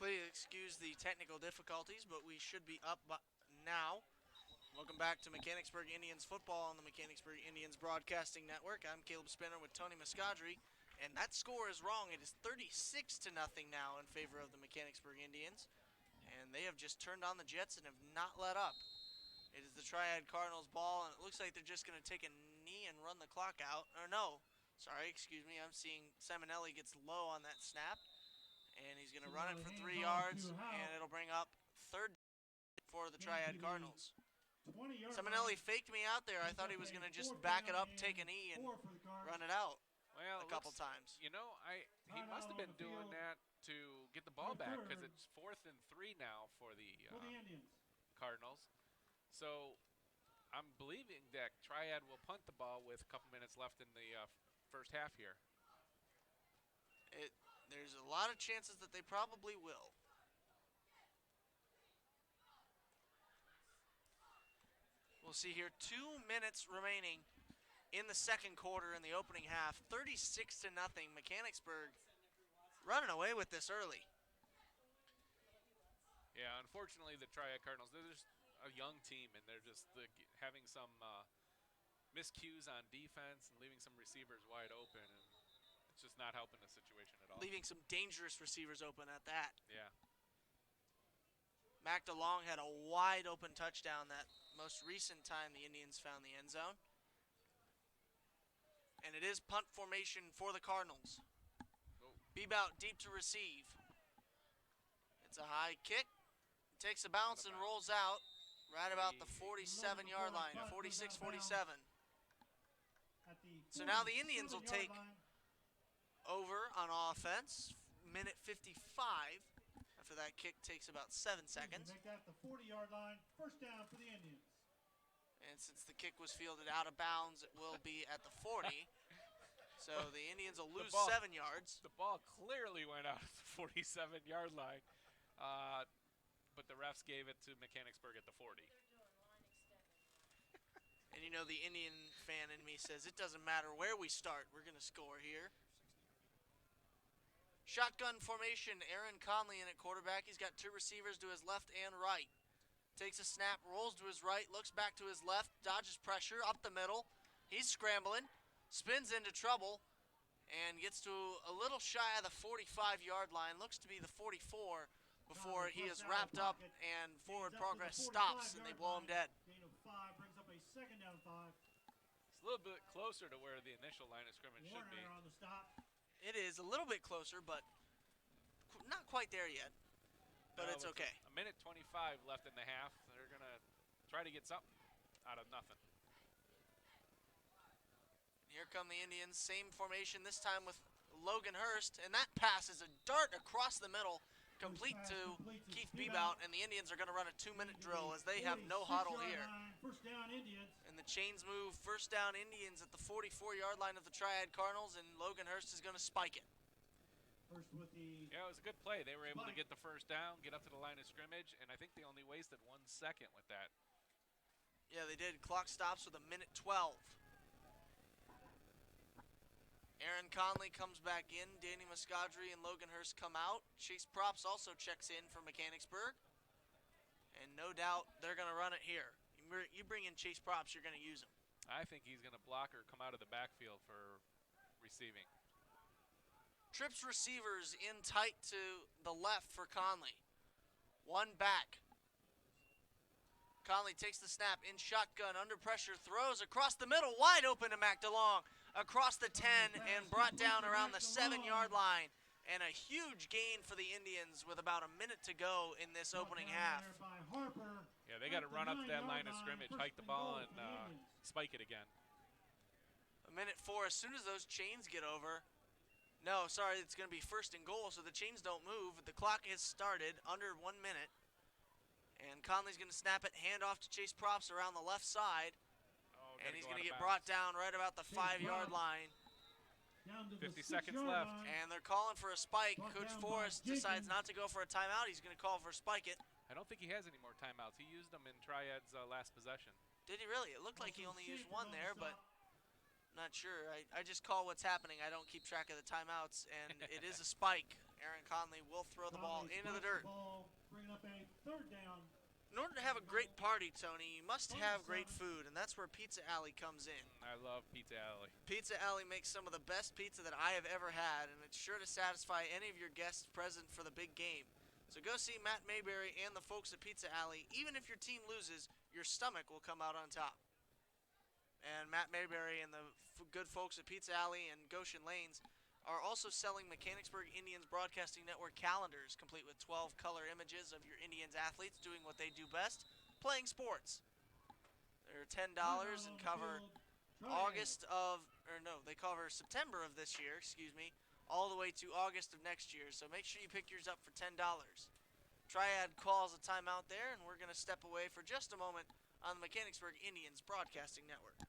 Please excuse the technical difficulties, but we should be up now. Welcome back to Mechanicsburg Indians football on the Mechanicsburg Indians Broadcasting Network. I'm Caleb Spinner with Tony Muscadri, and that score is wrong. It is 36-0 now in favor of the Mechanicsburg Indians, and they have just turned on the Jets and have not let up. It is the Triad Cardinals ball, and it looks like they're just going to take a knee and run the clock out. Or no, sorry, excuse me. I'm seeing Simonelli gets low on that snap, and he's going to run it for 3 yards, and it'll bring up third for the Triad Cardinals. Simonelli faked me out there. I thought he was going to just back it up, take a knee, and run it out a couple times. You know, he must have been doing that to get the ball back because it's 4th and 3 now for the Cardinals. So I'm believing that Triad will punt the ball with a couple minutes left in the first half here. There's a lot of chances that they probably will. We'll see here, 2 minutes remaining in the second quarter in the opening half. 36-0, Mechanicsburg running away with this early. Yeah, unfortunately the Triad Cardinals, they're just a young team, and they're just having some miscues on defense and leaving some receivers wide open, and it's just not helping the situation at all. Leaving some dangerous receivers open at that. Yeah. Mac DeLong had a wide open touchdown that most recent time the Indians found the end zone. And it is punt formation for the Cardinals. M.I.B.N out deep to receive. It's a high kick. Takes a bounce and rolls out right about the 47-yard line, 46-47. So now the Indians will take over on offense, minute 55. After that kick takes about 7 seconds. Make that the 40-yard line, first down for the Indians. And since the kick was fielded out of bounds, it will be at the 40. So the Indians will lose 7 yards. The ball clearly went out at the 47-yard line, but the refs gave it to Mechanicsburg at the 40. And you know the Indian fan in me says, it doesn't matter where we start, we're going to score here. Shotgun formation, Aaron Conley in at quarterback. He's got 2 receivers to his left and right. Takes a snap, rolls to his right, looks back to his left, dodges pressure, up the middle. He's scrambling, spins into trouble, and gets to a little shy of the 45-yard line. Looks to be the 44 before he is wrapped up and forward progress stops and they blow him dead. Gain of 5 brings up a second down 5. It's a little bit closer to where the initial line of scrimmage should be. On the stop. It is a little bit closer, but not quite there yet. But it's okay. A minute 25 left in the half. They're going to try to get something out of nothing. Here come the Indians. Same formation, this time with Logan Hurst. And that pass is a dart across the middle, complete to Keith M.I.B.N out. And the Indians are going to run a 2-minute drill as they have no huddle here. First down, Indians. And the chains move. First down, Indians at the 44-yard line of the Triad Cardinals. And Logan Hurst is going to spike it. Yeah, it was a good play. They were able to get the first down, get up to the line of scrimmage, and I think they only wasted 1 second with that. Yeah, they did. Clock stops with a minute 12. Aaron Conley comes back in. Danny Muscadri and Logan Hurst come out. Chase Props also checks in for Mechanicsburg. And no doubt they're going to run it here. You bring in Chase Props, you're going to use him. I think he's going to block or come out of the backfield for receiving. Trips receivers in tight to the left for Conley. 1 back. Conley takes the snap in shotgun, under pressure, throws across the middle, wide open to Mac DeLong. Across the 10 and brought down around the 7-yard line. And a huge gain for the Indians with about a minute to go in this opening half. Yeah, they got to run up to that line of scrimmage, hike the ball, and spike it again. A minute 4, as soon as those chains get over. No, sorry, it's going to be first and goal, so the chains don't move. The clock has started under 1 minute. And Conley's going to snap it, hand off to Chase Props around the left side. And he's going to get brought down right about the 5-yard line. 50 seconds left. And they're calling for a spike. Coach Forrest decides not to go for a timeout. He's going to call for a spike it. I don't think he has any more timeouts. He used them in Triad's last possession. Did he really? It looked like he only used 1 there, but I'm not sure. I just call what's happening. I don't keep track of the timeouts, and it is a spike. Aaron Conley will throw the ball Conley into the spikes dirt. Ball, bringing up a third down. In order to have a great party, Tony, you must have great food, and that's where Pizza Alley comes in. I love Pizza Alley. Pizza Alley makes some of the best pizza that I have ever had, and it's sure to satisfy any of your guests present for the big game. So go see Matt Mayberry and the folks at Pizza Alley. Even if your team loses, your stomach will come out on top. And Matt Mayberry and the good folks at Pizza Alley and Goshen Lanes are also selling Mechanicsburg Indians Broadcasting Network calendars, complete with 12 color images of your Indians athletes doing what they do best, playing sports. They're $10 and cover they cover September of this year, all the way to August of next year. So make sure you pick yours up for $10. Triad calls a timeout there, and we're going to step away for just a moment on the Mechanicsburg Indians Broadcasting Network.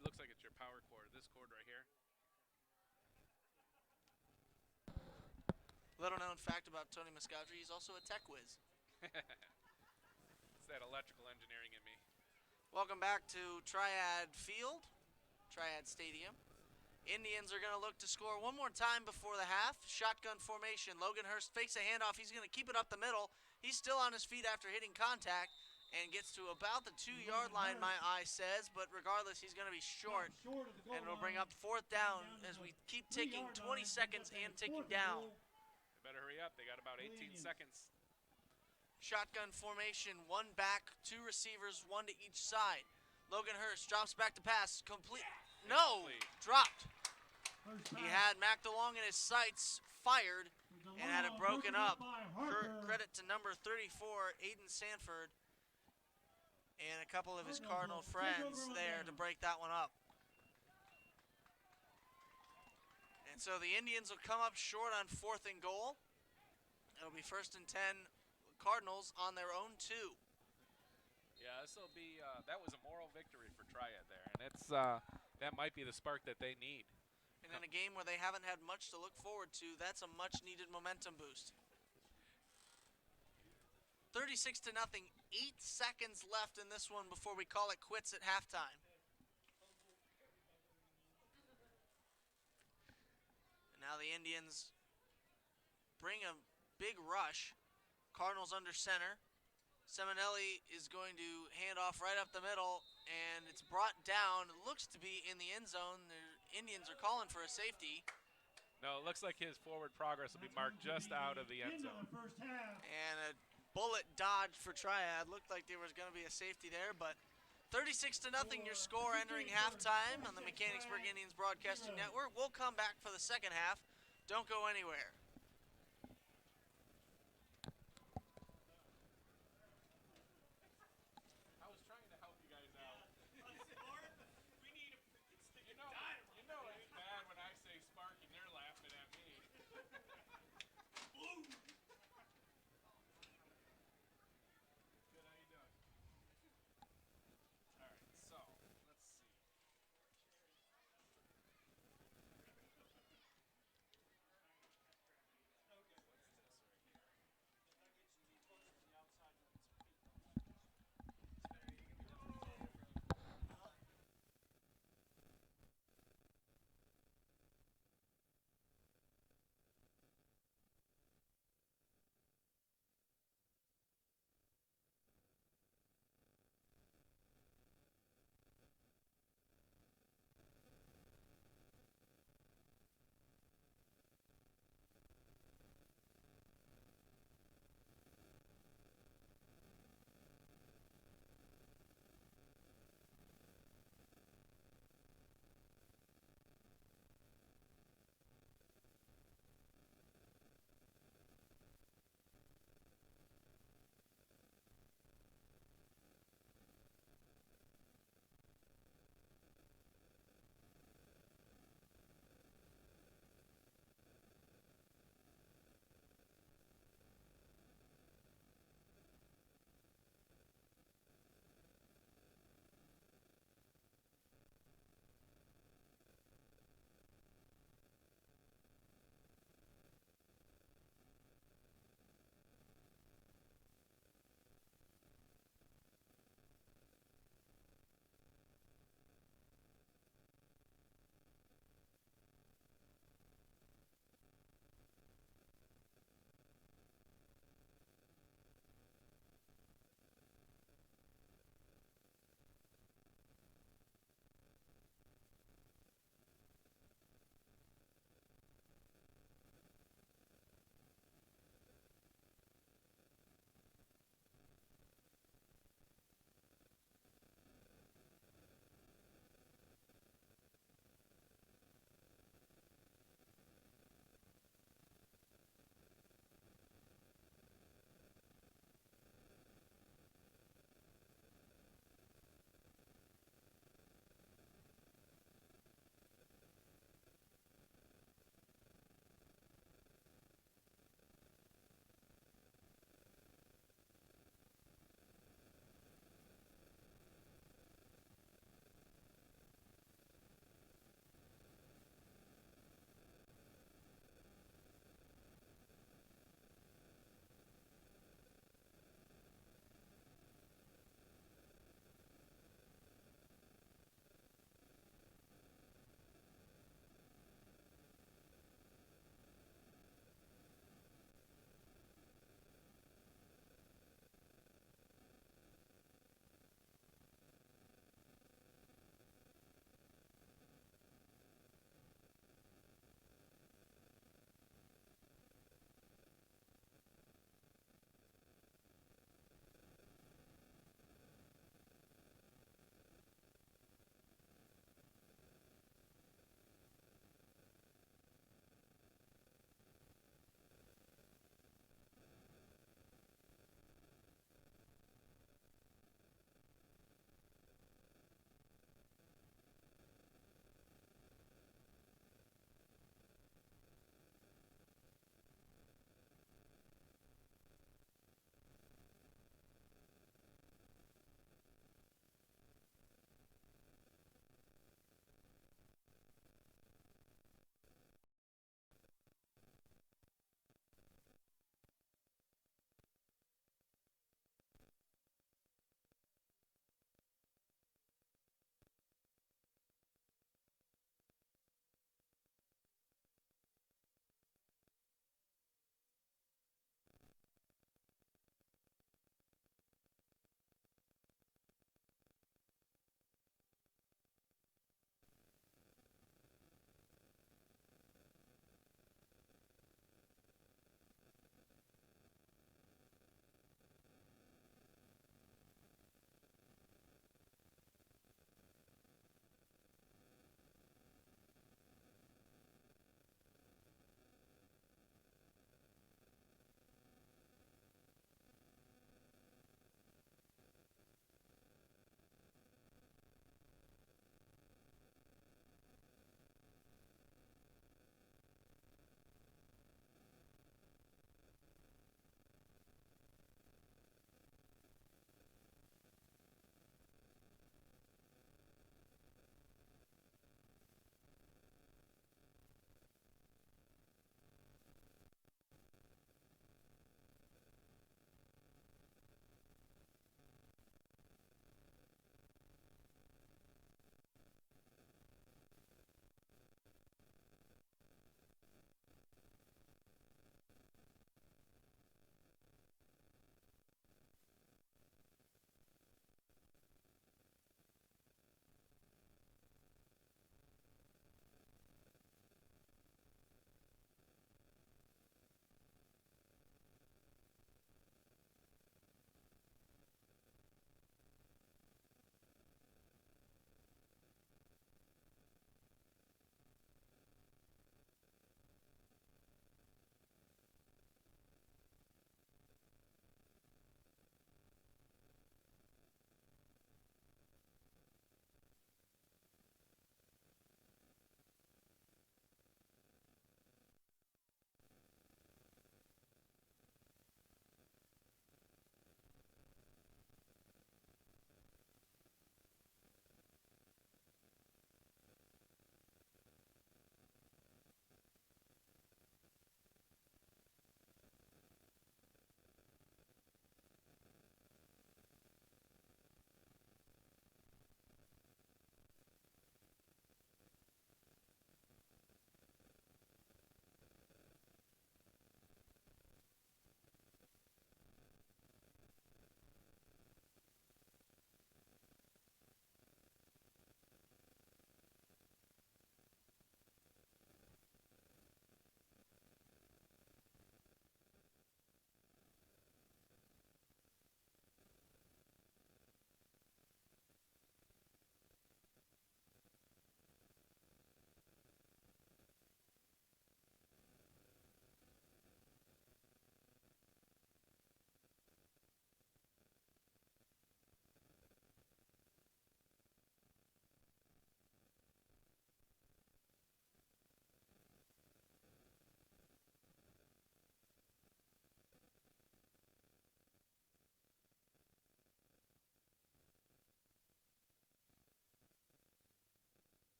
It looks like it's your power cord. This cord right here. Little known fact about Tony Mascadri, he's also a tech whiz. It's that electrical engineering in me. Welcome back to Triad Field, Triad Stadium. Indians are going to look to score one more time before the half. Shotgun formation. Logan Hurst fakes a handoff. He's going to keep it up the middle. He's still on his feet after hitting contact and gets to about the 2-yard line, my eye says. But regardless, he's going to be short. And it'll bring up fourth down as we keep ticking 20 seconds and ticking down. They better hurry up. They got about 18 seconds. Shotgun formation, one back, two receivers, one to each side. Logan Hurst drops back to pass, complete. No, dropped. He had Mac DeLong in his sights, fired, and had it broken up. Credit to number 34, Aiden Sanford, and a couple of his Cardinal friends there to break that one up. And so the Indians will come up short on 4th and goal. It'll be 1st and 10, Cardinals on their own 2. Yeah, this will be. That was a moral victory for Triad there, and it's that might be the spark that they need. And in a game where they haven't had much to look forward to, that's a much-needed momentum boost. 36-0. 8 seconds left in this one before we call it quits at halftime. And now the Indians bring a big rush. Cardinals under center. Seminelli is going to hand off right up the middle, and it's brought down. It looks to be in the end zone. The Indians are calling for a safety. No, it looks like his forward progress will be marked just out of the end zone. And a bullet dodge for Triad. Looked like there was going to be a safety there, but 36-0 your score entering halftime on the Mechanicsburg Indians Broadcasting Network. We'll come back for the second half. Don't go anywhere.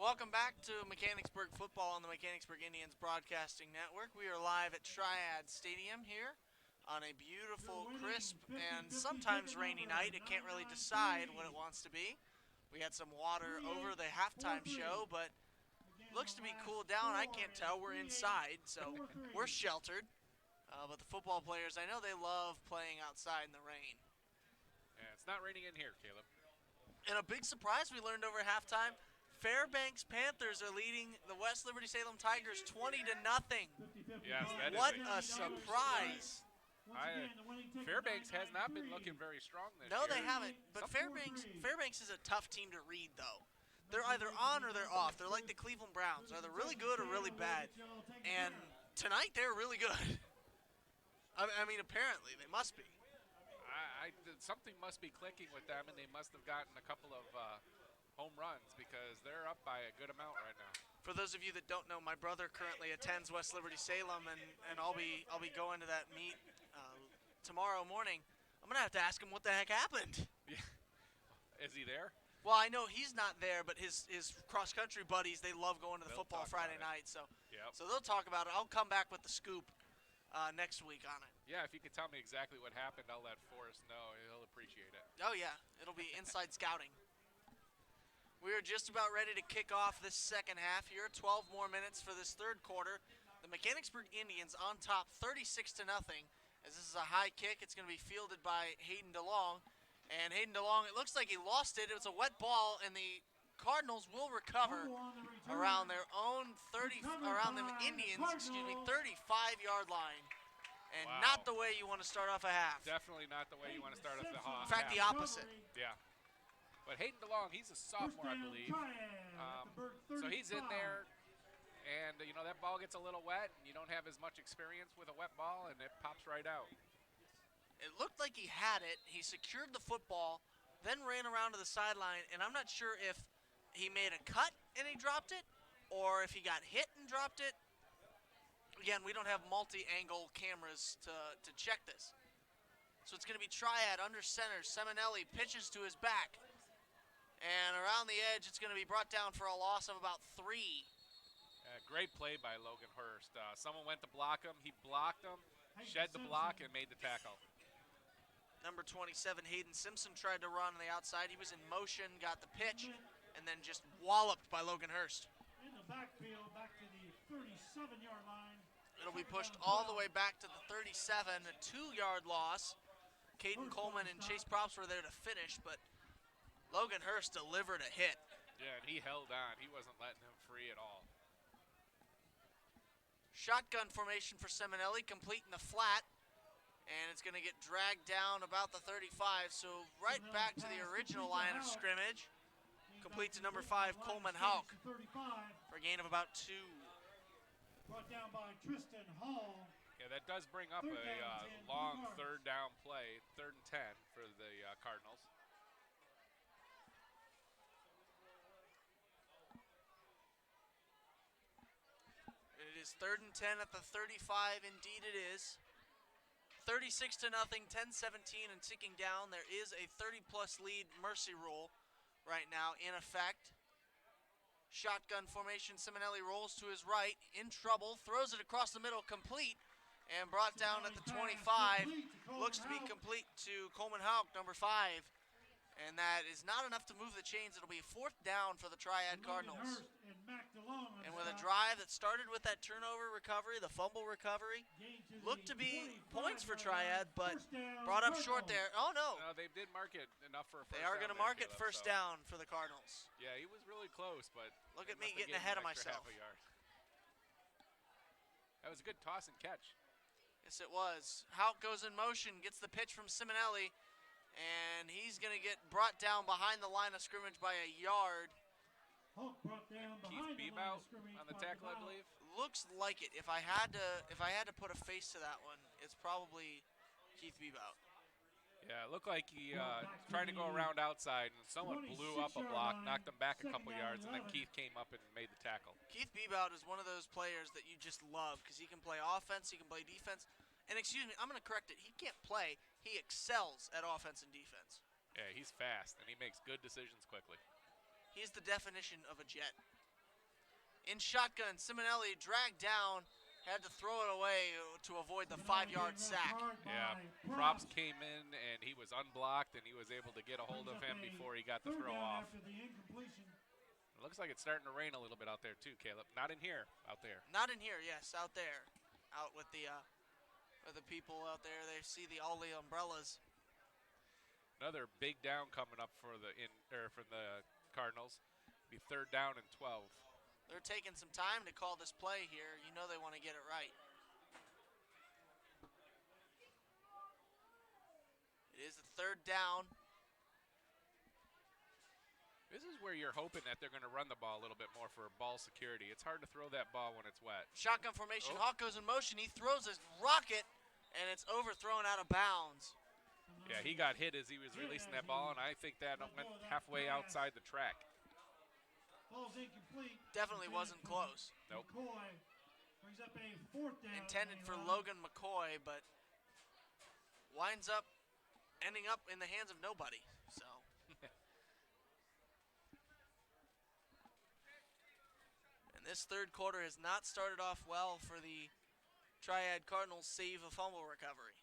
Welcome back to Mechanicsburg football on the Mechanicsburg Indians Broadcasting Network. We are live at Triad Stadium here on a beautiful, crisp, and sometimes rainy night. It can't really decide what it wants to be. We had some water over the halftime show, but looks to be cooled down. I can't tell. We're inside, so we're sheltered. But the football players, I know they love playing outside in the rain. Yeah, it's not raining in here, Caleb. And a big surprise we learned over halftime, Fairbanks Panthers are leading the West Liberty Salem Tigers 20-0. Yes, that is What a surprise. Fairbanks has not been looking very strong this year. No, they haven't. But Fairbanks is a tough team to read, though. They're either on or they're off. They're like the Cleveland Browns. They're either really good or really bad. And tonight they're really good. I mean, apparently they must be. Something must be clicking with them, and they must have gotten a couple of home runs because they're up by a good amount right now. For those of you that don't know, my brother currently attends West Liberty Salem, and I'll be going to that meet tomorrow morning. I'm gonna have to ask him what the heck happened. Yeah. Is he there? Well, I know he's not there, but his cross country buddies, they love going to the football Friday night, so they'll talk about it. I'll come back with the scoop next week on it. Yeah, if you could tell me exactly what happened, I'll let Forrest know. He'll appreciate it. Oh yeah, it'll be inside scouting. We are just about ready to kick off this second half here. 12 more minutes for this third quarter. The Mechanicsburg Indians on top 36-0. As this is a high kick, it's going to be fielded by Hayden DeLong. And Hayden DeLong, it looks like he lost it. It was a wet ball, and the Cardinals will recover around their own around the Indians, 35-yard line. And not the way you want to start off a half. Definitely not the way you want to start off the half. In fact, the opposite. Yeah. But Hayden DeLong, he's a sophomore, I believe. So he's in there, and, that ball gets a little wet, and you don't have as much experience with a wet ball, and it pops right out. It looked like he had it. He secured the football, then ran around to the sideline, and I'm not sure if he made a cut and he dropped it, or if he got hit and dropped it. Again, we don't have multi-angle cameras to check this. So it's going to be Triad under center. Seminelli pitches to his back. And around the edge, it's going to be brought down for a loss of about 3. Great play by Logan Hurst. Someone went to block him. He blocked him, shed the block, and made the tackle. Number 27, Hayden Simpson, tried to run on the outside. He was in motion, got the pitch, and then just walloped by Logan Hurst. In the backfield, back to the 37-yard line. It'll be pushed all the way back to the 37, a 2-yard loss. Caden Coleman and Chase Props were there to finish, but Logan Hurst delivered a hit. Yeah, and he held on. He wasn't letting him free at all. Shotgun formation for Seminelli, complete in the flat. And it's going to get dragged down about the 35, so right back to the original line of scrimmage. Complete to number 5, Coleman Hauk, for a gain of about 2. Brought down by Tristan Hall. Yeah, that does bring up a long third down play, 3rd and 10 for the Cardinals. It is 3rd and 10 at the 35, indeed it is. 36-0, 10-17 and ticking down. There is a 30-plus lead mercy rule right now in effect. Shotgun formation, Seminelli rolls to his right, in trouble, throws it across the middle, complete, and brought down at the 25. Looks to be complete to Coleman Hauk, number 5. And that is not enough to move the chains. It'll be 4th down for the Triad Cardinals. And with a drive that started with that turnover recovery, the fumble recovery, looked to be points for Triad, but brought up short there. Oh, no. No, they did mark it enough for a first down. They are going to mark it first down for the Cardinals. Yeah, he was really close, but look at me getting ahead of myself. That was a good toss and catch. Yes, it was. Hauk goes in motion, gets the pitch from Seminelli, and he's going to get brought down behind the line of scrimmage by a yard. Keith Beebout on the tackle, I believe. Looks like it. If I had to put a face to that one, it's probably Keith Beebout. Yeah, it looked like he tried to go around outside, and someone blew up a block, knocked him back a couple yards, and then Keith came up and made the tackle. Keith Beebout is one of those players that you just love because he can play offense, he can play defense. And excuse me, I'm going to correct it. He can't play. He excels at offense and defense. Yeah, he's fast, and he makes good decisions quickly. He's the definition of a jet. In shotgun, Simonelli dragged down, had to throw it away to avoid the 5-yard sack. Yeah, Props came in, and he was unblocked, and he was able to get a hold of him before he got the throw off. It looks like it's starting to rain a little bit out there too, Caleb. Not in here, out there. Not in here, yes, out there. Out with the people out there. They see all the umbrellas. Another big down coming up for the Cardinals. Be 3rd down and 12. They're taking some time to call this play here. You know they want to get it right. It is a 3rd down. This is where you're hoping that they're going to run the ball a little bit more for ball security. It's hard to throw that ball when it's wet. Shotgun formation. Hawk goes in motion. He throws his rocket, and it's overthrown out of bounds. Yeah, he got hit as he was releasing that ball, and I think that went halfway outside the track. Definitely wasn't close. Nope. Intended for Logan McCoy, but winds up ending up in the hands of nobody. So. And this 3rd quarter has not started off well for the Triad Cardinals, save a fumble recovery.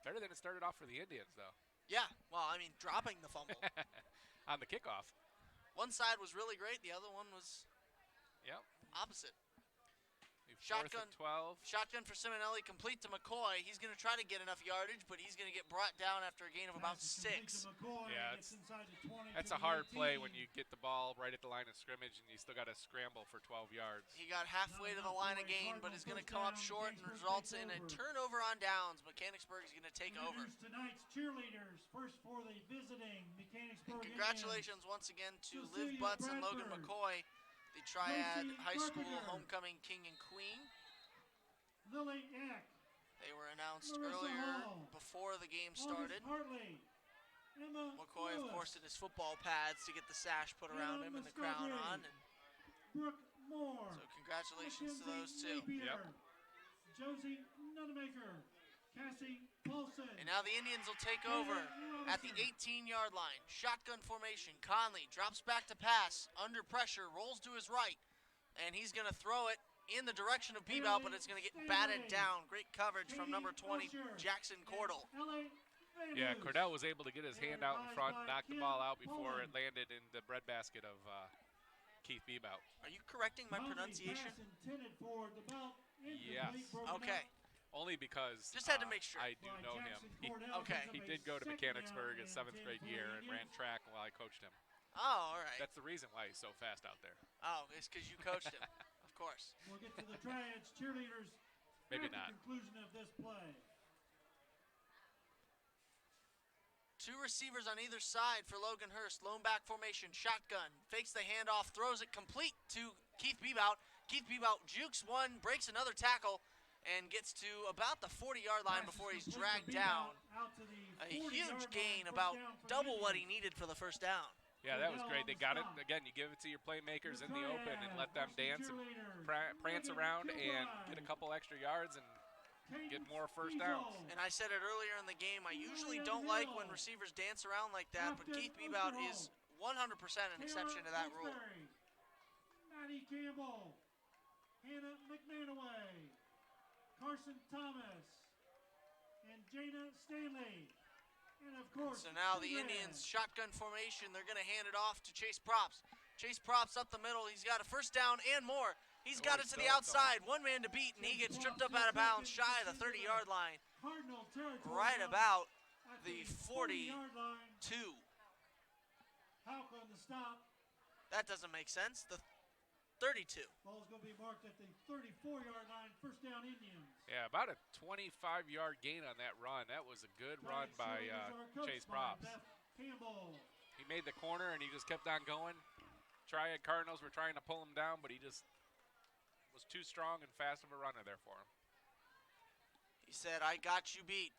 Better than it started off for the Indians, though. Yeah, well, I mean, dropping the fumble. On the kickoff. One side was really great. The other one was opposite. Shotgun 12. Shotgun for Simonelli, complete to McCoy. He's going to try to get enough yardage, but he's going to get brought down after a gain of about 6. Yeah, that's a hard play when you get the ball right at the line of scrimmage and you still got to scramble for 12 yards. He got halfway to the line of gain, but is going to come up short and results in a turnover on downs. Mechanicsburg is going to take over. Tonight's cheerleaders, first for the visiting Mechanicsburg And congratulations once again to Liv Butts and Logan McCoy, the Triad High School homecoming king and queen. Lily Eck. They were announced Larissa earlier Hall. before the game started. Hartley. Emma McCoy, of Lewis. course, in his football pads to get the sash put around him and the crown on. And Brooke Moore. so congratulations to those two. Napier. Josie Nunemaker. Cassie Paulson. And now the Indians will take over at the 18-yard line. Shotgun formation. Conley drops back to pass. Under pressure. Rolls to his right. And he's going to throw it in the direction of B-Bell, but it's going to get batted down. Great coverage from number 20, Jackson Cordell. Yeah, Cordell was able to get his hand out in front and knock the ball out before it landed in the breadbasket of Keith Bebout. Are you correcting my pronunciation? Yes. Okay. Only because Just had to make sure. I do know him. Okay. He did go to Mechanicsburg his 7th grade year and ran track while I coached him. Oh, all right. That's the reason why he's so fast out there. Oh, it's because you coached him. Of course. We'll get to the Triads cheerleaders Maybe at not. the conclusion of this play. 2 receivers on either side for Logan Hurst. Lone back formation, shotgun. Fakes the handoff, throws it complete to Keith Bebout. Keith Bebout jukes one, breaks another tackle, and gets to about the 40-yard line before he's dragged down. A huge gain, about double what he needed for the first down. Yeah, that was great. They got it. Again, you give it to your playmakers in the open and let them dance and prance around and get a couple extra yards and get more first downs. And I said it earlier in the game, I usually don't like when receivers dance around like that, but Keith Bebout is 100% an exception to that rule. Maddie Campbell, Hannah McManaway, Carson Thomas, and Jana Stanley. And of course, so now the Indians shotgun formation. They're going to hand it off to Chase Props. Chase Props up the middle. He's got a first down and more. He's got it to the outside. One man to beat, and he gets tripped up out of bounds shy of the 30-yard line. Right about the 42. Houck on the stop. That doesn't make sense. The 32. Ball's going to be marked at the 34-yard line. First down, Indians. Yeah, about a 25-yard gain on that run. That was a good run by Chase Props. He made the corner, and he just kept on going. Triad Cardinals were trying to pull him down, but he just was too strong and fast of a runner there for him. He said, I got you beat.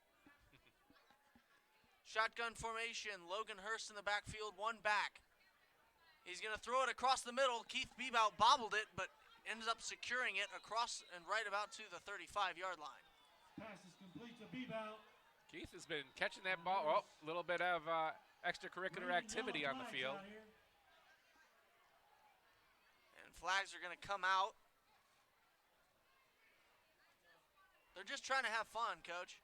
Shotgun formation. Logan Hurst in the backfield, one back. He's going to throw it across the middle. Keith Bebout bobbled it, but ended up securing it across and right about to the 35-yard line. Pass is complete to Bebout. Keith has been catching that ball. Oh, a little bit of extracurricular activity on the field. And And flags are going to come out. They're just trying to have fun, Coach.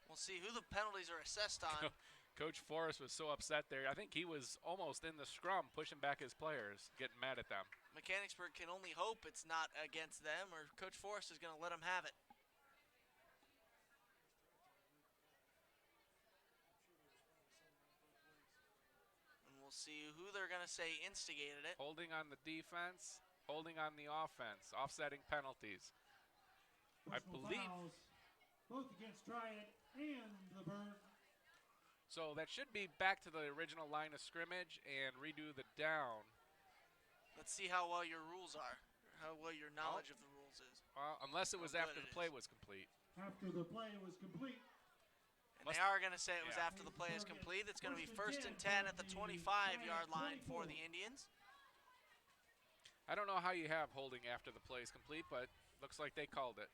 We'll see who the penalties are assessed on. Coach Forrest was so upset there. I think he was almost in the scrum pushing back his players, getting mad at them. Mechanicsburg can only hope it's not against them, or Coach Forrest is going to let them have it. And we'll see who they're going to say instigated it. Holding on the defense, holding on the offense, offsetting penalties. I believe fouls, both against Triad and the Bird. so. That should be back to the original line of scrimmage and redo the down. Let's see how well your rules are, how well your knowledge of the rules is. Unless it was How after good the it play is. was complete. After the play was complete, And they are going to say it was Yeah. after the play is complete. It's going to be 1st and 10 at the 25-yard line for the Indians. I don't know how you have holding after the play is complete, but looks like they called it.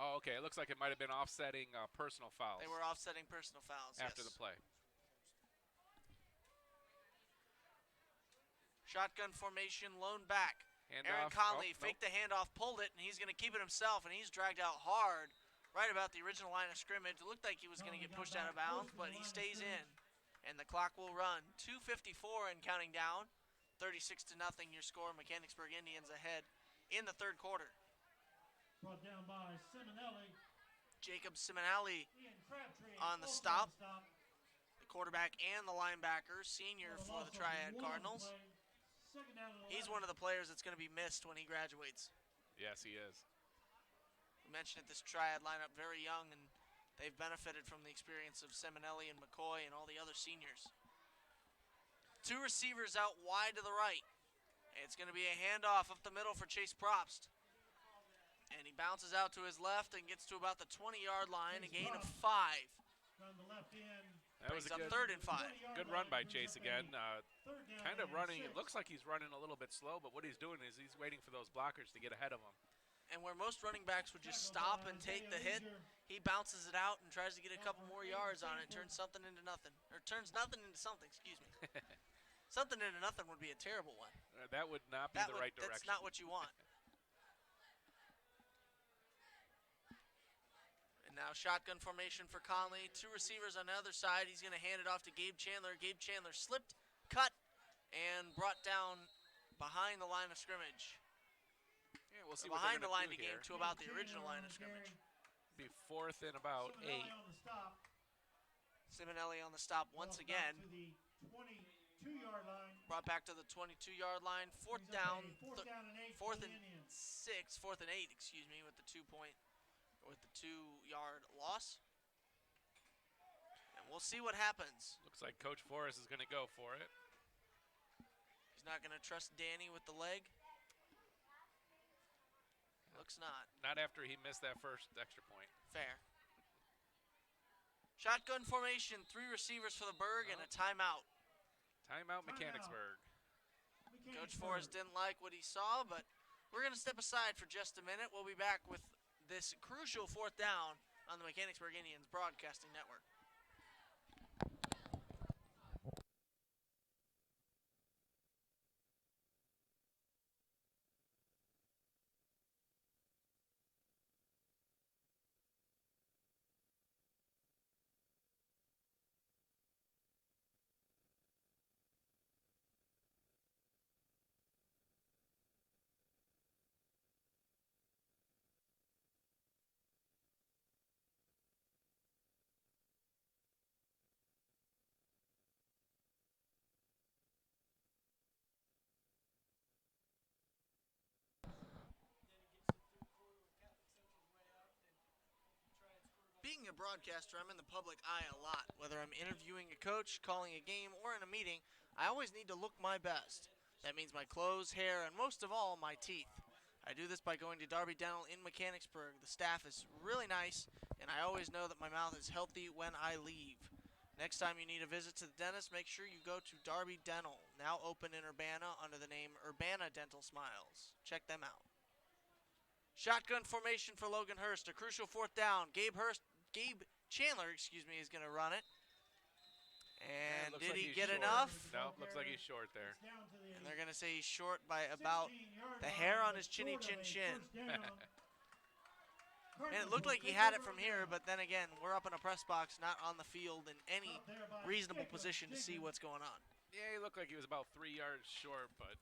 Oh, okay. It looks like it might have been offsetting personal fouls They were offsetting personal fouls. after Yes. the play. Shotgun formation, lone back. Hand Aaron off. Conley Oh, faked the handoff, pulled it, and he's going to keep it himself, and he's dragged out hard right about the original line of scrimmage. It looked like he was going to get pushed out of bounds, but he stays in, and the clock will run. 2:54 and counting down. 36-0 your score. Mechanicsburg Indians ahead in the third quarter. brought down by Simonelli. Jacob Simonelli, Ian Crabtree On the also stop. on the stop. the quarterback and the linebacker, senior For for loss the of Triad one Cardinals. play. Second down and He's 11. one of the players that's going to be missed when he graduates. yes, he is. We mentioned that this Triad lineup very young, and they've benefited from the experience of Simonelli and McCoy and all the other seniors. Two receivers out wide to the right. It's going to be a handoff up the middle for Chase Probst. And he bounces out to his left and gets to about the 20-yard line, a gain of 5. Down the left end. That was Brings a up good, 3rd and 5. good run by Chase again. Third down Kind of and running. 6. It looks like he's running a little bit slow, but what he's doing is he's waiting for those blockers to get ahead of him. And where most running backs would just stop and take the hit, he bounces it out and tries to get a couple more yards on it, turns something into nothing. Or turns nothing into something, excuse me. Something into nothing would be a terrible one. That would not be the right direction. That's not what you want. And now shotgun formation for Conley. Two receivers on the other side. He's going to hand it off to Gabe Chandler. Gabe Chandler slipped, cut, and brought down behind the line of scrimmage. Yeah, we'll see what Behind they're the line gonna to do gain here. to about the original line of scrimmage. Be 4th and about 8. Simonelli on the stop. Simonelli on the stop once Brought back again. to the 22-yard line. Brought back to the 22-yard line. Fourth Brings up down. a Fourth down and 8 Fourth for and the Indians. 6. Fourth and 8, excuse me, with the 2-yard loss. And we'll see what happens. Looks like Coach Forrest is going to go for it. He's not going to trust Danny with the leg. Looks not. Not after he missed that first extra point. Fair. Shotgun formation, 3 receivers for the Berg and a timeout. Timeout Mechanicsburg. Coach Forrest didn't like what he saw, but we're going to step aside for just a minute. We'll be back with this crucial 4th down on the Mechanicsburg Indians Broadcasting Network. Being a broadcaster, I'm in the public eye a lot. Whether I'm interviewing a coach, calling a game, or in a meeting, I always need to look my best. That means my clothes, hair, and most of all, my teeth. I do this by going to Darby Dental in Mechanicsburg. The staff is really nice, and I always know that my mouth is healthy when I leave. Next time you need a visit to the dentist, make sure you go to Darby Dental, now open in Urbana under the name Urbana Dental Smiles. Check them out. Shotgun formation for Logan Hurst, a crucial 4th down. Gabe Chandler, is going to run it. And looks did like he he's get short. enough? No, looks like he's short there. It's down to the And they're going to say he's short by about 16-yard the line, hair on but his chinny short of chin a chin. first down. And it Cardinals looked will like he take had it over from on here, downs. but then again, we're up in a press box, not on the field in any Up there by reasonable Jacob position to see Diggins. what's going on. Yeah, he looked like he was about 3 yards short, but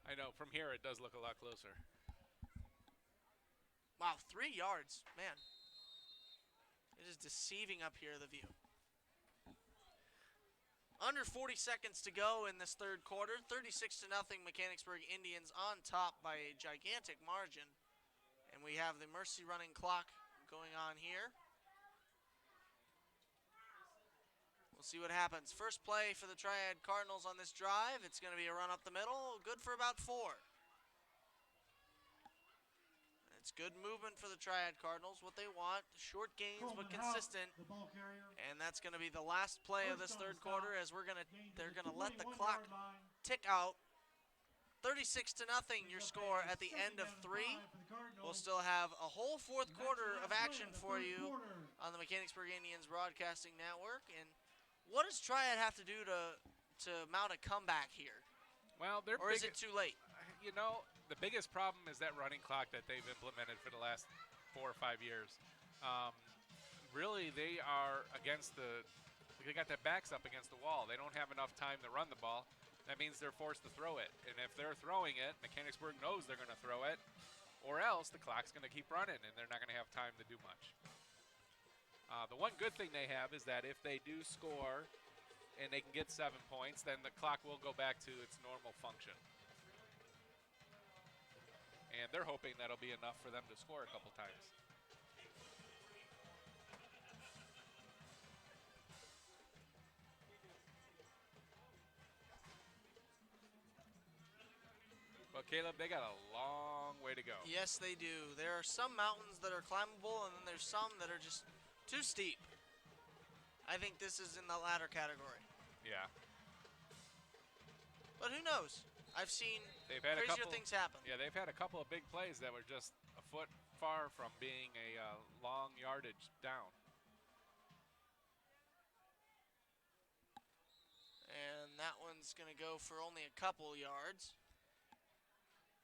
I know from here it does look a lot closer. Wow, 3 yards. Man. It is deceiving up here, the view. Under 40 seconds to go in this third quarter. 36-0 Mechanicsburg Indians on top by a gigantic margin. And we have the Mercy running clock going on here. We'll see what happens. First play for the Triad Cardinals on this drive. It's going to be a run up the middle, good for about 4. It's good movement for the Triad Cardinals, what they want. Short gains, Coleman but Houck, consistent. the ball carrier. And that's going to be the last play of this First on third the quarter stop. as Gain to they're the going to let the 21-yard clock line. tick out. 36-0 your Brings up score a at the second end of down and 3. 5 for the Cardinals. We'll still have a whole fourth And that's quarter the of last action play of the for third you quarter. on the Mechanicsburg Indians Broadcasting Network. And what does Triad have to do to mount a comeback here? Well, they're Or is it too late? You know, the biggest problem is that running clock that they've implemented for the last 4 or 5 years. Really, they are against they got their backs up against the wall. They don't have enough time to run the ball. That means they're forced to throw it. And if they're throwing it, Mechanicsburg knows they're going to throw it, or else the clock's going to keep running and they're not going to have time to do much. The one good thing they have is that if they do score and they can get 7 points, then the clock will go back to its normal function. And they're hoping that'll be enough for them to score a couple times. But Caleb, they got a long way to go. Yes, they do. There are some mountains that are climbable, and then there's some that are just too steep. I think this is in the latter category. Yeah. But who knows? I've seen They've had crazier things happen. Yeah, they've had a couple of big plays that were just a foot far from being a long yardage down. And that one's going to go for only a couple yards.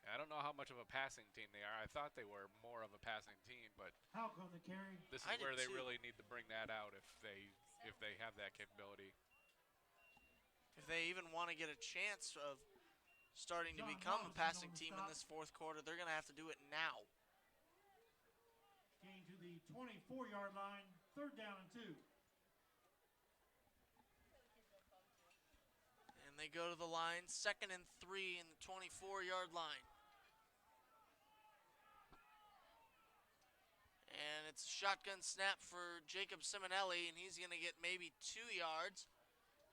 I don't know how much of a passing team they are. I thought they were more of a passing team, but Houck on the carry. this is I did where they too. really need to bring that out if they have that capability. If they even want to get a chance of starting to John become a Robinson passing on the team in stop. this fourth quarter, they're going to have to do it now. Gain to the 24-yard line. Third down and 2. And they go to the line, 2nd and 3 in the 24-yard line. And it's a shotgun snap for Jacob Simonelli, and he's going to get maybe 2 yards.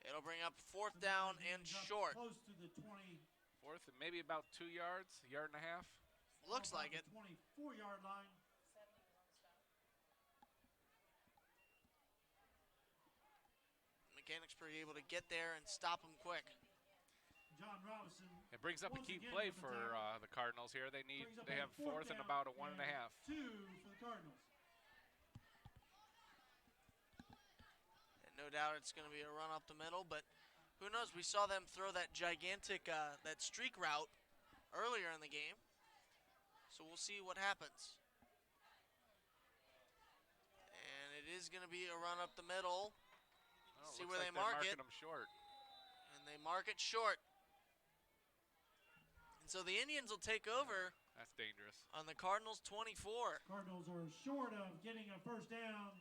It'll bring up 4th down and short. Close to the 20. Fourth and maybe about 2 yards, yard and a half. Looks like it. 24-yard line. Mechanicsburg able to get there and stop him quick. John Robinson. It brings up a once key again play with the for tackle. the Cardinals here. They Brings up have a fourth and down about a 1.5. 2 for the Cardinals. And no doubt it's going to be a run up the middle, but who knows? We saw them throw that gigantic, that streak route earlier in the game. So we'll see what happens. And it is going to be a run up the middle. Oh, See looks where like they mark they're it. marking them short. And they mark it short. And so the Indians will take over That's dangerous. on the Cardinals 24. Cardinals are short of getting a first down.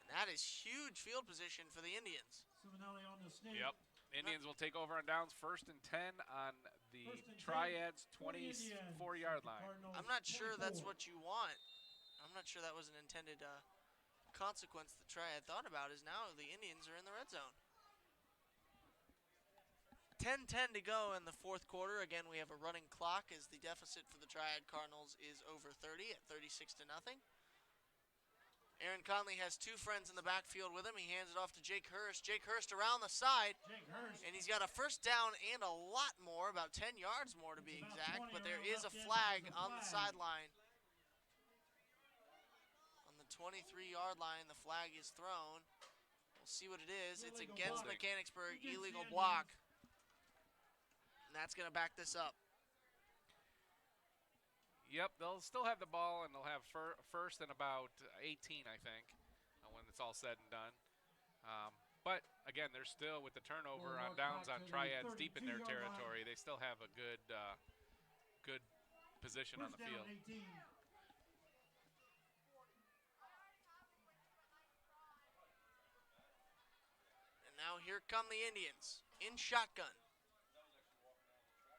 And that is huge field position for the Indians. Simonelli on the sneak. Yep. Indians will take over on downs, 1st and 10 on the First and 10, Triad's 20 Indians. 24-yard line. Cardinals I'm not sure that's 24. what you want. I'm not sure that was an intended consequence the Triad thought about is now the Indians are in the red zone. 10-10 to go in the fourth quarter. Again, we have a running clock as the deficit for the Triad Cardinals is over 30 at 36-0. Aaron Conley has 2 friends in the backfield with him. He hands it off to Jake Hurst. Jake Hurst around the side, Jake Hurst. and he's got a first down and a lot more, about 10 yards more to be It's about exact. 20 But there on the is a left end, flag there's a on the flag. sideline. On the 23-yard line, the flag is thrown. We'll see what it is. It's Illegal against block. Mechanicsburg, Against the illegal Indians. block. And that's going to back this up. Yep, they'll still have the ball, and they'll have first and about 18, I think, when it's all said and done. But, again, they're still, with the turnover on downs on Triads deep in their territory, they still have a good position on the First down, field. 18. And now here come the Indians in shotgun.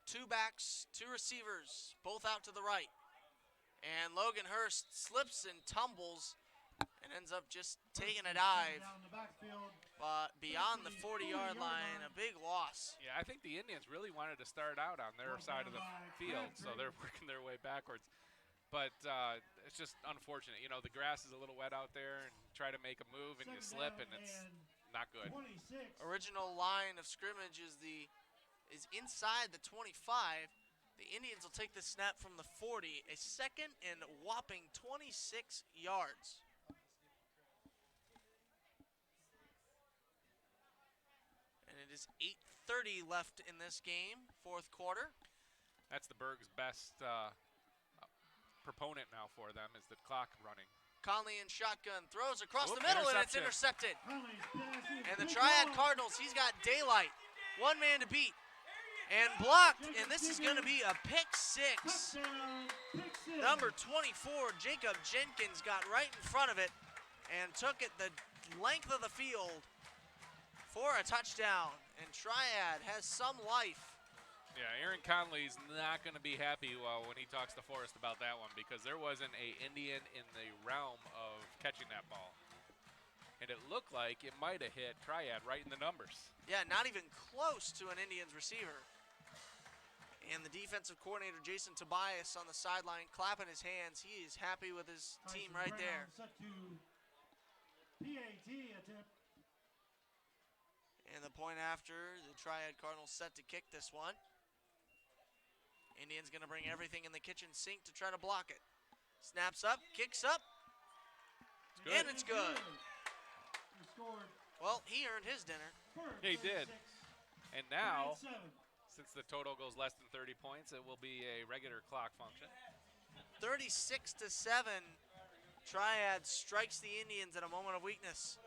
Two backs, two receivers, both out to the right. And Logan Hurst slips and tumbles and ends up just taking a dive. Down the backfield. But beyond the 40-yard line, a big loss. Yeah, I think the Indians really wanted to start out on their side of the field, so they're working their way backwards. But it's just unfortunate. You know, the grass is a little wet out there, and try to make a move, and you slip, and it's not good. 26. Original line of scrimmage is inside the 25. The Indians will take the snap from the 40, a second and whopping 26 yards. And it is 8:30 left in this game, fourth quarter. That's the Berg's best proponent now for them, is the clock running. Conley in shotgun throws across the middle, and it's intercepted. Conley's pass is And the big Triad ball. Cardinals, he's got daylight. One man to beat. And blocked, and this is going to be a pick six. Touchdown, pick six. Number 24, Jacob Jenkins, got right in front of it and took it the length of the field for a touchdown. And Triad has some life. Yeah, Aaron Conley's not going to be happy when he talks to Forrest about that one, because there wasn't a Indian in the realm of catching that ball. And it looked like it might have hit Triad right in the numbers. Yeah, not even close to an Indians receiver. And the defensive coordinator, Jason Tobias, on the sideline, clapping his hands. He is happy with his team right Brown there. Set to PAT attempt. And the point after, the Triad Cardinals set to kick this one. Indians going to bring everything in the kitchen sink to try to block it. Snaps up, kicks up, It's good. and it's good. He scored Well, he earned his dinner. first. He did. 36, And now, 7. since the total goes less than 30 points, it will be a regular clock function. 36-7. Triad strikes the Indians at a moment of weakness.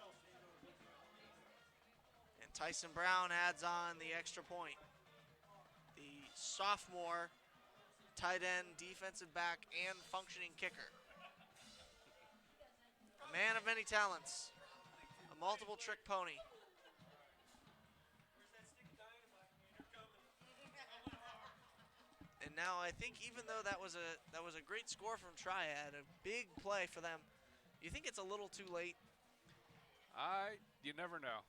And Tyson Brown adds on the extra point. The sophomore tight end, defensive back, and functioning kicker. A man of many talents. A multiple trick pony. And now I think even though that was a great score from Triad, a big play for them, you think it's a little too late? You never know.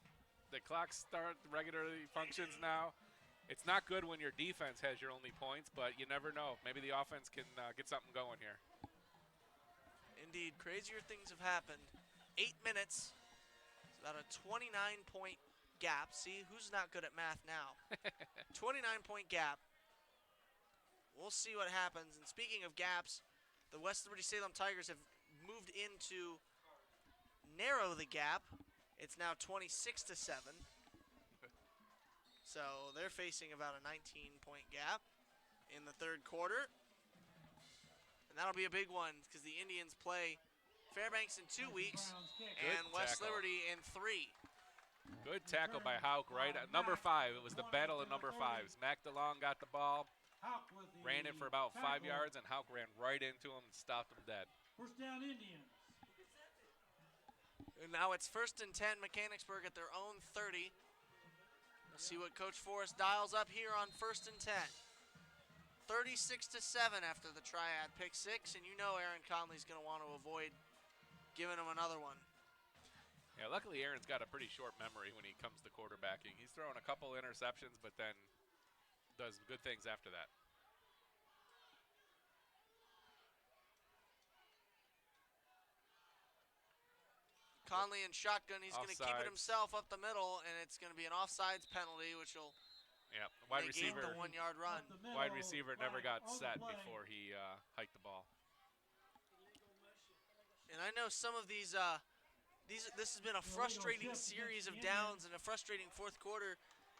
The clock start regularly functions now. It's not good when your defense has your only points, but you never know. Maybe the offense can get something going here. Indeed, crazier things have happened. 8 minutes. It's about a 29-point gap. See, who's not good at math now? 29-point gap. We'll see what happens. And speaking of gaps, the West Liberty Salem Tigers have moved in to narrow the gap. It's now 26-7. So they're facing about a 19-point gap in the third quarter. And that'll be a big one because the Indians play Fairbanks in 2 weeks and West tackle. Liberty in 3. Good tackle by Hauk right at number 5. It was the battle of number 5. Mac DeLong got the ball, ran it for about 5 yards, and Hauk ran right into him and stopped him dead. First down, Indians. And now it's 1st and 10, Mechanicsburg at their own 30. We'll see what Coach Forrest dials up here on 1st and 10. 36-7 after the Triad pick 6, and you know Aaron Conley's going to want to avoid giving him another one. Yeah, luckily Aaron's got a pretty short memory when he comes to quarterbacking. He's thrown a couple interceptions, but then does good things after that. Conley in shotgun, he's going to keep it Offsides. himself up the middle, and it's going to be an offsides penalty, which will Yeah, wide negate receiver. the 1-yard run. Up the middle, Wide receiver never flag got on the set play. before he hiked the ball. And I know some of these This has been a frustrating series of downs and a frustrating fourth quarter.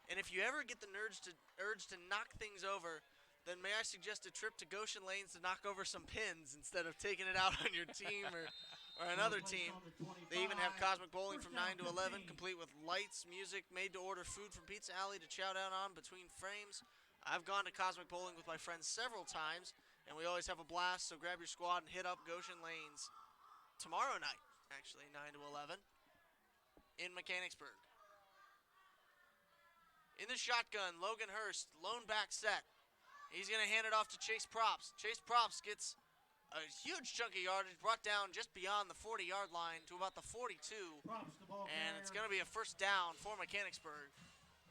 And if you ever get the urge to knock things over, then may I suggest a trip to Goshen Lanes to knock over some pins instead of taking it out on your team or another team. They even have Cosmic Bowling from 9 to 11, complete with lights, music, made-to-order food from Pizza Alley to chow down on between frames. I've gone to Cosmic Bowling with my friends several times, and we always have a blast, so grab your squad and hit up Goshen Lanes tomorrow night, actually, 9 to 11, in Mechanicsburg. In the shotgun, Logan Hurst, lone back set. He's going to hand it off to Chase Props. Chase Props gets a huge chunk of yardage, brought down just beyond the 40-yard line to about the 42. And it's going to be a first down for Mechanicsburg.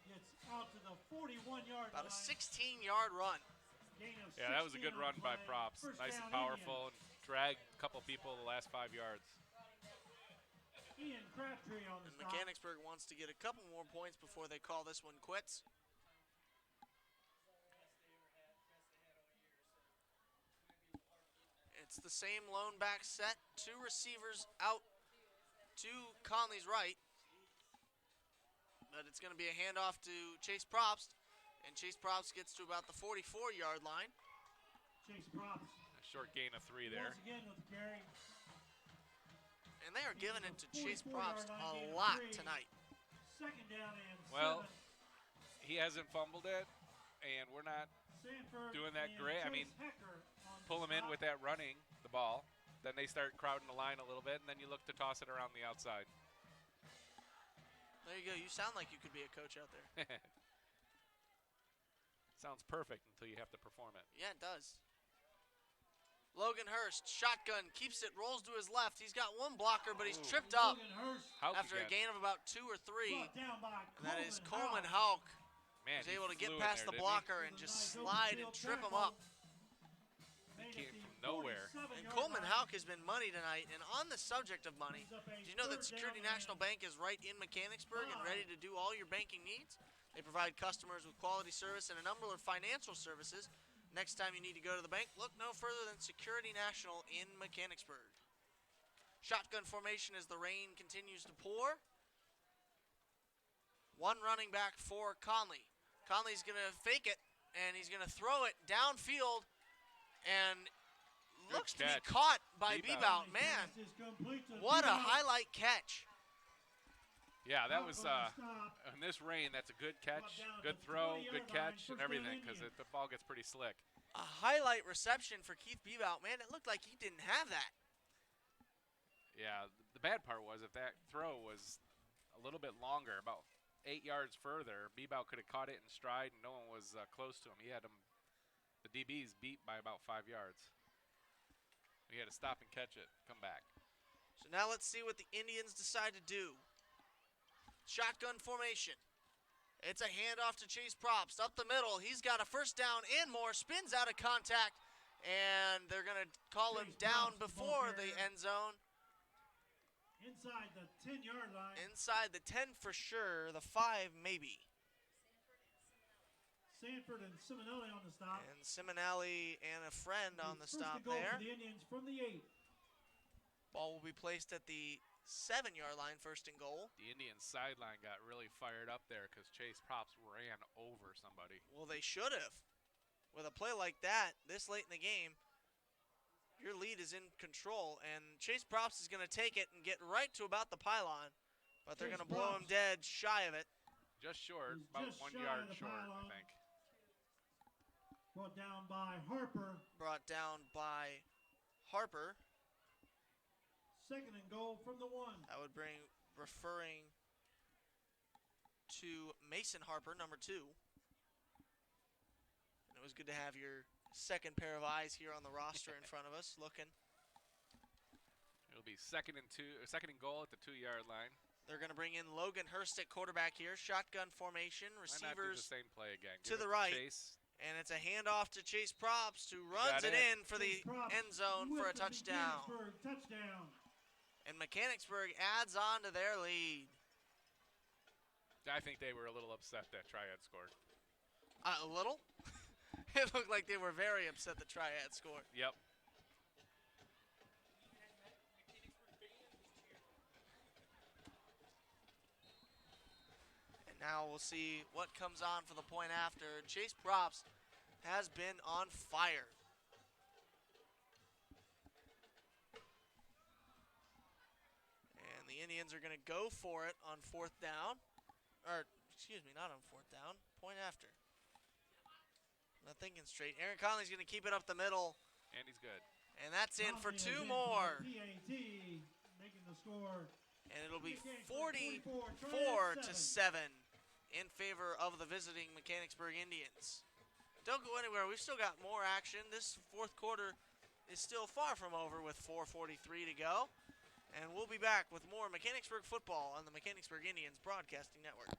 Gets out to the 41-yard line. About a 16-yard run. Yeah, that was a good run by Props. Nice and powerful, and dragged a couple people the last 5 yards. Ian Crabtree on the And Mechanicsburg wants to get a couple more points before they call this one quits. It's the same lone back set. Two receivers out to Conley's right. But it's going to be a handoff to Chase Probst. And Chase Probst gets to about the 44-yard line. Chase Probst. A short gain of 3 there. Once again with the carry. And they are giving it to Chase Probst a lot tonight. Second down and well, 7. He hasn't fumbled it, and we're not Sanford doing that great. I mean, Hecker pull him in with that running the ball. Then they start crowding the line a little bit, and then you look to toss it around the outside. There you go. You sound like you could be a coach out there. Sounds perfect until you have to perform it. Yeah, it does. Logan Hurst, shotgun, keeps it, rolls to his left. He's got one blocker, but he's tripped up after a gain of about 2 or 3. And that is Coleman Hauk. Man, He's able to get past the blocker and just slide and trip him up. He came from nowhere. And Coleman Hauk has been money tonight. And on the subject of money, do you know that Security National Bank is right in Mechanicsburg and ready to do all your banking needs? They provide customers with quality service and a number of financial services. Next time you need to go to the bank, look no further than Security National in Mechanicsburg. Shotgun formation as the rain continues to pour. One running back for Conley. Conley's going to fake it, and he's going to throw it downfield, and looks to be caught by Bebout. Man, what a highlight catch. Yeah, that was, in this rain, that's a good catch, good throw, good catch, and everything, because the ball gets pretty slick. A highlight reception for Keith Bebout. Man, it looked like he didn't have that. Yeah, the bad part was if that throw was a little bit longer, about 8 yards further, Bebout could have caught it in stride, and no one was close to him. He had the DBs beat by about 5 yards. He had to stop and catch it, come back. So now let's see what the Indians decide to do. Shotgun formation. It's a handoff to Chase Probst. Up the middle, he's got a first down and more. Spins out of contact, and they're going to call him down before the end zone. Inside the 10-yard line. Inside the 10 for sure, the 5 maybe. Sanford and Simonelli on the stop. And Simonelli and a friend on the stop there. For the Indians from the 8. Ball will be placed at the 7-yard line, first and goal. The Indian sideline got really fired up there because Chase Props ran over somebody. Well, they should have. With a play like that, this late in the game, your lead is in control, and Chase Props is going to take it and get right to about the pylon, but they're going to blow him dead shy of it. Just short, He's about just 1 shy yard of the short, pylon. I think. Brought down by Harper. Brought down by Harper. Second and goal from the 1. That would bring, referring to Mason Harper, number 2. And it was good to have your second pair of eyes here on the roster in front of us, looking. It'll be second and goal at the 2-yard line. They're going to bring in Logan Hurst at quarterback here. Shotgun formation, Why not do receivers the same play again? to Give the it right. Chase. And it's a handoff to Chase Probst, who runs it in for the end zone for a touchdown. Touchdown. And Mechanicsburg adds on to their lead. I think they were a little upset that Triad scored. A little? It looked like they were very upset that Triad scored. Yep. Now we'll see what comes on for the point after. Chase Props has been on fire. And the Indians are going to go for it on 4th down. Or, excuse me, not on 4th down. Point after. Not thinking straight. Aaron Conley's going to keep it up the middle. And he's good. And that's in for Conley 2 is in more. for the PAT, making the score. And it'll be Mechanicsburg 44 Triad to 7 in favor of the visiting Mechanicsburg Indians. Don't go anywhere. We've still got more action. This 4th quarter is still far from over with 4:43 to go. And we'll be back with more Mechanicsburg football on the Mechanicsburg Indians Broadcasting Network.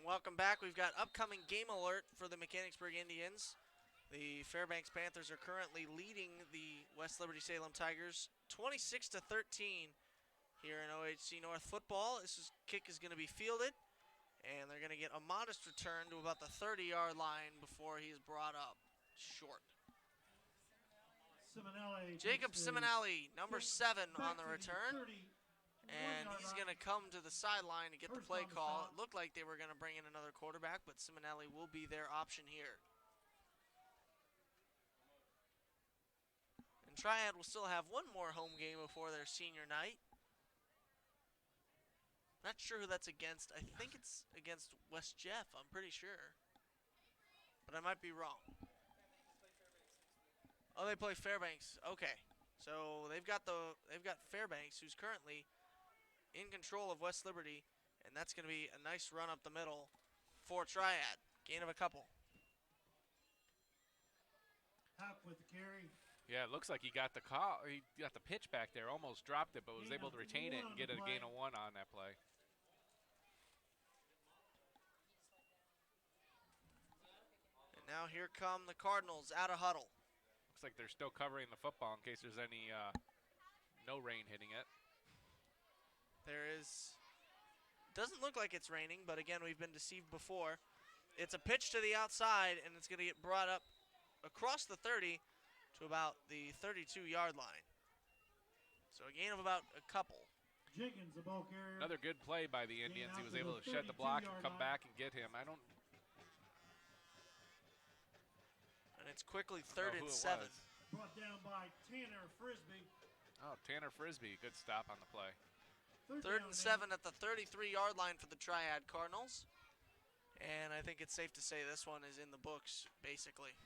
Welcome back. We've got upcoming game alert for the Mechanicsburg Indians. The Fairbanks Panthers are currently leading the West Liberty Salem Tigers 26 to 13 here in OHC North football. Kick is going to be fielded, and they're going to get a modest return to about the 30-yard line before he's brought up short. Jacob Simonelli, number 7 on the return. And he's going to come to the sideline to get the play call. It looked like they were going to bring in another quarterback, but Simonelli will be their option here. And Triad will still have one more home game before their senior night. Not sure who that's against. I think it's against West Jeff, I'm pretty sure. But I might be wrong. Oh, they play Fairbanks. Okay. So they've got Fairbanks, who's currently in control of West Liberty, and that's going to be a nice run up the middle for Triad. Gain of a couple. Hop with the carry. Yeah, it looks like he got the call. He got the pitch back there, almost dropped it, but was able to retain it and get a gain of 1 on that play. And now here come the Cardinals out of huddle. Looks like they're still covering the football in case there's any no rain hitting it. Doesn't look like it's raining, but again, we've been deceived before. It's a pitch to the outside, and it's going to get brought up across the 30 to about the 32-yard line. So a gain of about a couple. Jenkins, the ball carrier. Another good play by the Indians. He was able to shed the block and come back and get him. And it's quickly 3rd and 7. Brought down by Tanner Frisbee. Oh, Tanner Frisbee. Good stop on the play. 3rd and 7 at the 33-yard line for the Triad Cardinals. And I think it's safe to say this one is in the books, basically.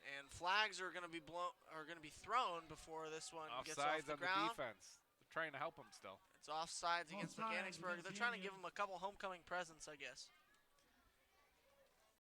And flags are going to be thrown before this one gets off the ground. Offsides on the defense. They're trying to help them still. It's offsides against Mechanicsburg. They're trying to give them a couple homecoming presents, I guess.